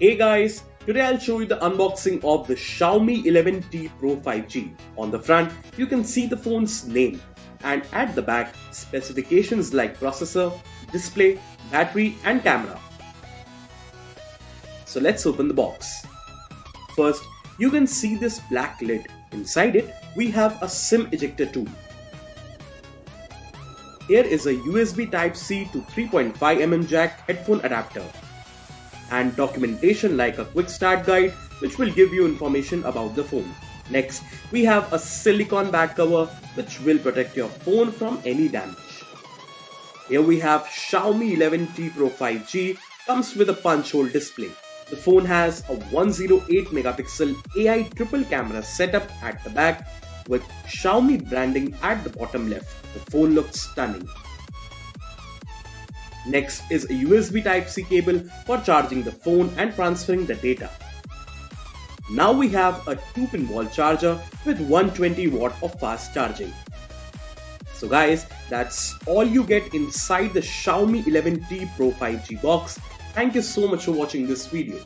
Hey guys, today I'll show you the unboxing of the Xiaomi 11T Pro 5G. On the front, you can see the phone's name, and at the back, specifications like processor, display, battery and camera. So let's open the box. First, you can see this black lid. Inside it, we have a SIM ejector tool. Here is a USB Type-C to 3.5mm jack headphone adapter and documentation like a quick start guide which will give you information about the phone. Next, we have a silicone back cover which will protect your phone from any damage. Here we have Xiaomi 11T Pro 5G comes with a punch hole display. The phone has a 108 megapixel AI triple camera setup at the back with Xiaomi branding at the bottom left. The phone looks stunning. Next is a USB Type-C cable for charging the phone and transferring the data. Now we have a 2-pin wall charger with 120 watt of fast charging. So guys, that's all you get inside the Xiaomi 11T Pro 5G box. Thank you so much for watching this video.